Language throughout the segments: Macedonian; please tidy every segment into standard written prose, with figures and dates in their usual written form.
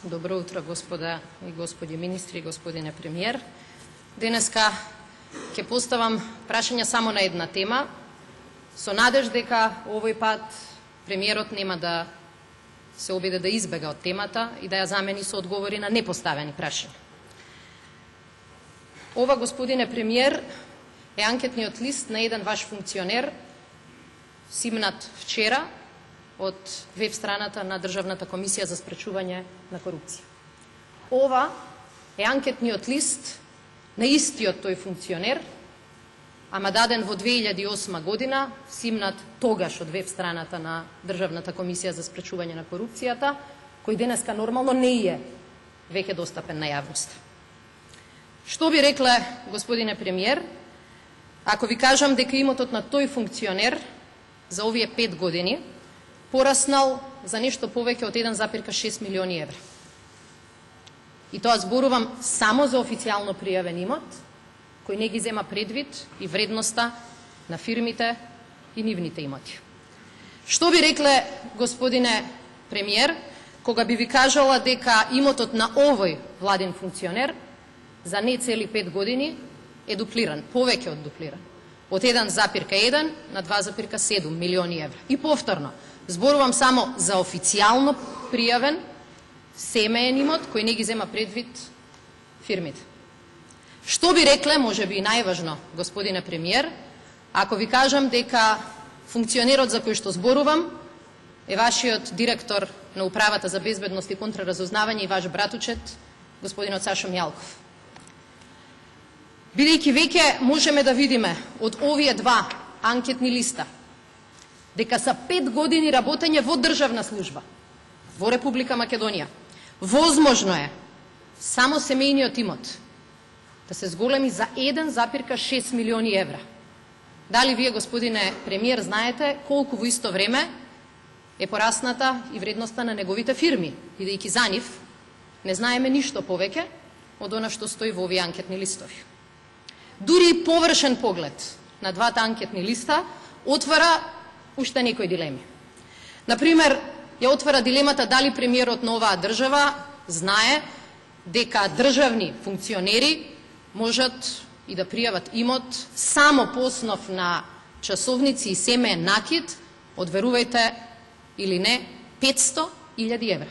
Добро утро, господа и господи министри и господине премиер. Денеска ќе поставам прашање само на една тема, со надеж дека овој пат премиерот нема да се обиде да избега од темата и да ја замени со одговори на непоставени прашања. Ова, господине премиер, е анкетниот лист на еден ваш функционер, симнат вчера од веб страната на Државната комисија за спречување на корупција. Ова е анкетниот лист на истиот тој функционер, ама даден во 2008 година, симнат тогаш од веб страната на Државната комисија за спречување на корупцијата, кој денеска нормално не е веќе достапен на јавноста. Што би рекле, господине премиер, ако ви кажам дека имотот на тој функционер за овие 5 години пораснал за нешто повеќе од 1,6 милиони евра. И тоа зборувам само за официјално пријавен имот, кој не ги зема предвид и вредноста на фирмите и нивните имоти. Што би рекле, господине премиер, кога би ви кажала дека имотот на овој владин функционер за не цели 5 години е дуплиран, повеќе од дуплиран, од 1,1 на 2,7 милиони евра. И повторно, зборувам само за официјално пријавен семеен имот кој не ги зема предвид фирмите. Што би рекле, може би и најважно, господине премиер, ако ви кажам дека функционерот за кој што зборувам е вашиот директор на Управата за безбедност и контраразузнавање и ваш братучет, господинот Сашо Мјалков. Бидејќи веќе можеме да видиме од овие два анкетни листа дека са 5 години работење во државна служба во Република Македонија, возможно е само семејниот имот да се зголеми за 1,6 милиони евра. Дали вие, господине премиер, знаете колку во исто време е порасната и вредноста на неговите фирми, бидејќи за нив не знаеме ништо повеќе од она што стои во овие анкетни листови. Дури и површен поглед на двата анкетни листа отвара уште некои дилеми. Например, ја отвара дилемата дали премиерот на оваа држава знае дека државни функционери можат и да пријават имот само по основ на часовници и семеен накид од, верувајте или не, 500.000 евра.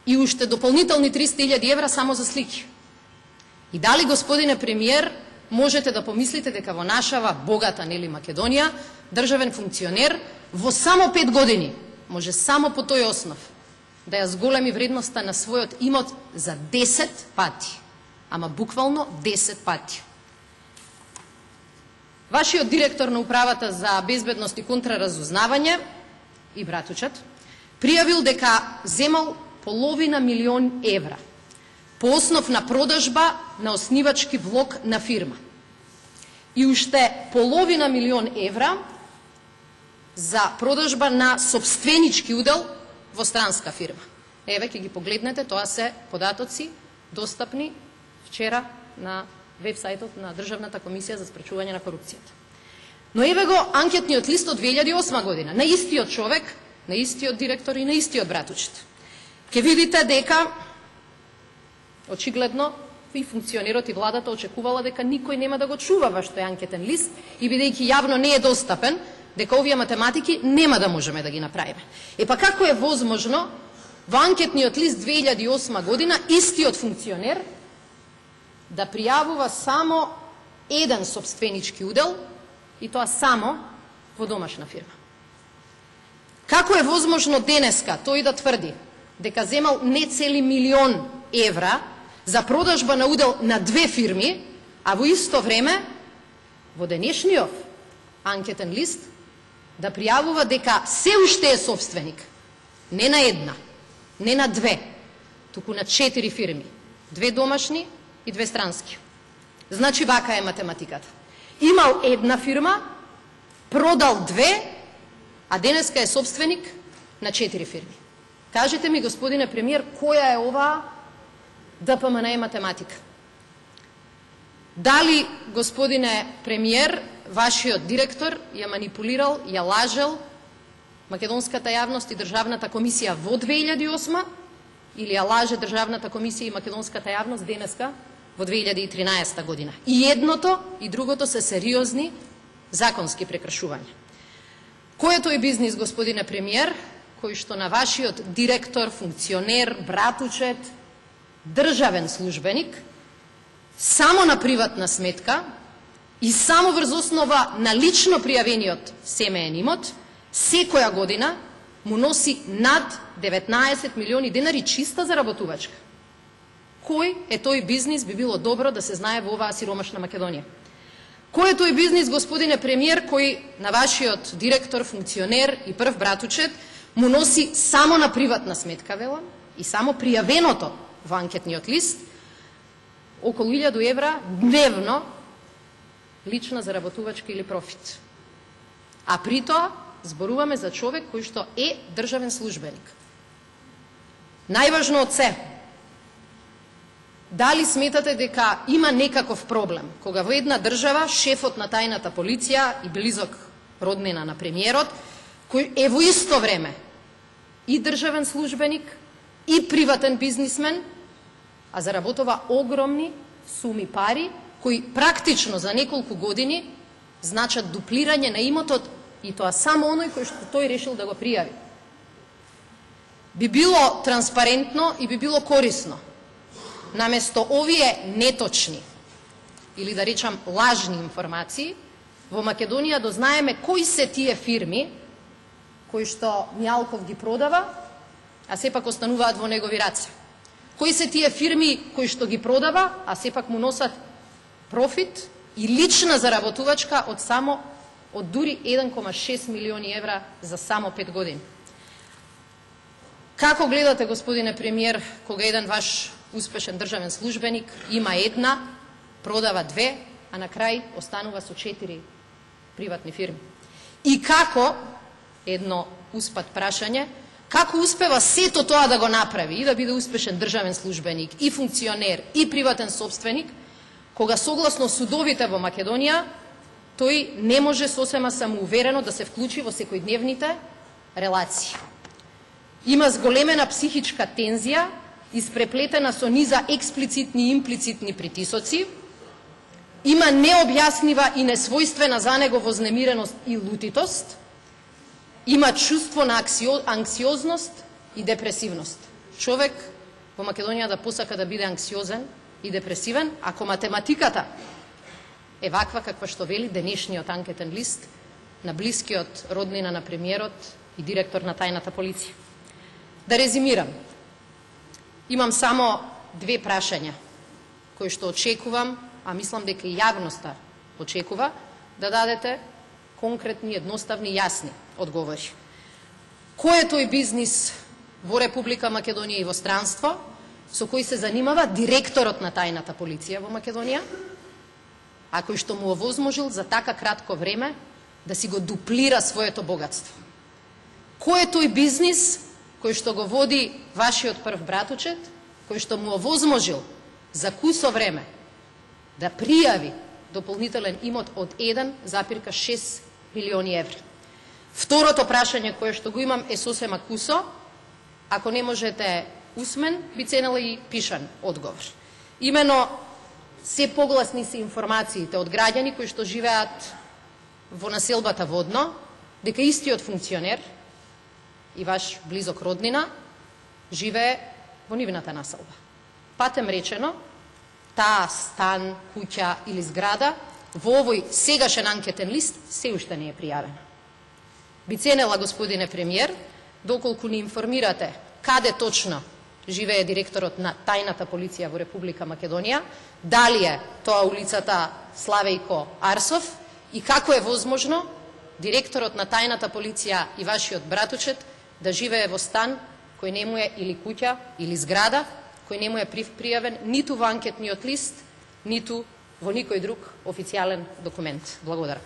И уште дополнителни 300.000 евра само за слики. И дали, господине премиер, можете да помислите дека во нашава богата, нели, Македонија, државен функционер во само 5 години може само по тој основ да ја зголеми вредноста на својот имот за 10 пати. Ама буквално 10 пати. Вашиот директор на Управата за безбедност и контраразузнавање и братучет пријавил дека земал 0,5 милион евра по основ на продажба на оснивачки влог на фирма. И уште 0,5 милион евра за продажба на собственички удел во странска фирма. Еве, ќе ги погледнете, тоа се податоци достапни вчера на веб-сајтот на Државната комисија за спречување на корупцијата. Но еве го анкетниот лист од 2008 година, на истиот човек, на истиот директор и на истиот братучет. Ќе видите дека очигледно и функционерот и владата очекувала дека никој нема да го чува вашиот анкетен лист и бидејќи јавно не е достапен, дека овие математики нема да можеме да ги направиме. Па како е возможно во анкетниот лист 2008 година истиот функционер да пријавува само еден собственички удел и тоа само во домашна фирма? Како е возможно денеска тој да тврди дека земал не цели милион евра за продажба на удел на 2 фирми, а во исто време во денешниот анкетен лист да пријавува дека се уште е собственик не на една, не на 2, туку на 4 фирми, 2 домашни и 2 странски. Значи вака е математиката. Имал една фирма, продал 2, а денеска е собственик на 4 фирми. Кажете ми, господине премиер, која е оваа ДПМН математика? Дали, господине премиер, вашиот директор ја манипулирал, ја лажел македонската јавност и Државната комисија во 2008, или ја лаже Државната комисија и македонската јавност денеска во 2013 година. И едното и другото се сериозни законски прекршувања. Кој е тој бизнис, господине премиер, кој што на вашиот директор, функционер, братучет, државен службеник, само на приватна сметка и само врз основа на лично пријавениот семеен имот, секоја година му носи над 19 милиони денари чиста заработувачка? Кој е тој бизнис, би било добро да се знае во оваа сиромашна Македонија. Кој е тој бизнис, господине премиер, кој на вашиот директор, функционер и прв братучет му носи само на приватна сметка, велам, и само пријавеното во анкетниот лист околу 1000 евра дневно лична заработувачка или профит. А при тоа зборуваме за човек кој што е државен службеник. Најважно од се, дали сметате дека има некаков проблем кога во една држава шефот на тајната полиција и близок роднина на премиерот, кој е во исто време и државен службеник и приватен бизнисмен, а заработува огромни суми пари, кои практично за неколку години значат дуплирање на имотот, и тоа само оној кој што тој решил да го пријави. Би било транспарентно и би било корисно, наместо овие неточни или да речам лажни информации, во Македонија дознаеме кои се тие фирми кои што Мјалков ги продава, а сепак остануваат во негови раце. Кои се тие фирми кои што ги продава, а сепак му носат профит и лична заработувачка од дури 1,6 милиони евра за само 5 години. Како гледате, господине премиер, кога еден ваш успешен државен службеник има една, продава две, а на крај останува со 4 приватни фирми? И како, едно успат прашање, како успева сето тоа да го направи и да биде успешен државен службеник, и функционер, и приватен собственик, кога согласно судовите во Македонија, тој не може сосема самоуверено да се вклучи во секојдневните релации. Има зголемена психичка тензија, испреплетена со низа експлицитни и имплицитни притисоци, има необјаснива и несвојствена за него вознемиреност и лутитост, има чувство на анксиозност и депресивност. Човек во Македонија да посака да биде анксиозен и депресивен, ако математиката е ваква каква што вели денешниот анкетен лист на блискиот роднина на премиерот и директор на тајната полиција. Да резимирам, имам само две прашања кои што очекувам, а мислам дека и јавноста очекува, да дадете конкретни, едноставни, јасни одговори. Кој е тој бизнис во Република Македонија и во странство со кој се занимава директорот на тајната полиција во Македонија, а кој што му овозможил за така кратко време да си го дуплира своето богатство? Кој е тој бизнис кој што го води вашиот прв братучет, кој што му овозможил за кусо време да пријави дополнителен имот од 1,6 милиони евра? Второто прашање кое што го имам е сосема кусо, ако не можете усмен, би ценела и пишан одговор. Имено, се погласни се информациите од граѓани кои што живеат во населбата Водно, дека истиот функционер и ваш близок роднина живее во нивната населба. Патем речено, таа стан, куќа или зграда во овој сегашен анкетен лист се уште не е пријавена. Би ценела, господине премиер, доколку ни информирате каде точно живее директорот на тајната полиција во Република Македонија, дали е тоа улицата Славејко Арсов и како е возможно директорот на тајната полиција и вашиот братучет да живее во стан кој не му е или куќа или зграда, кој не му е пријавен ниту во анкетниот лист, ниту во никој друг официјален документ. Благодарам.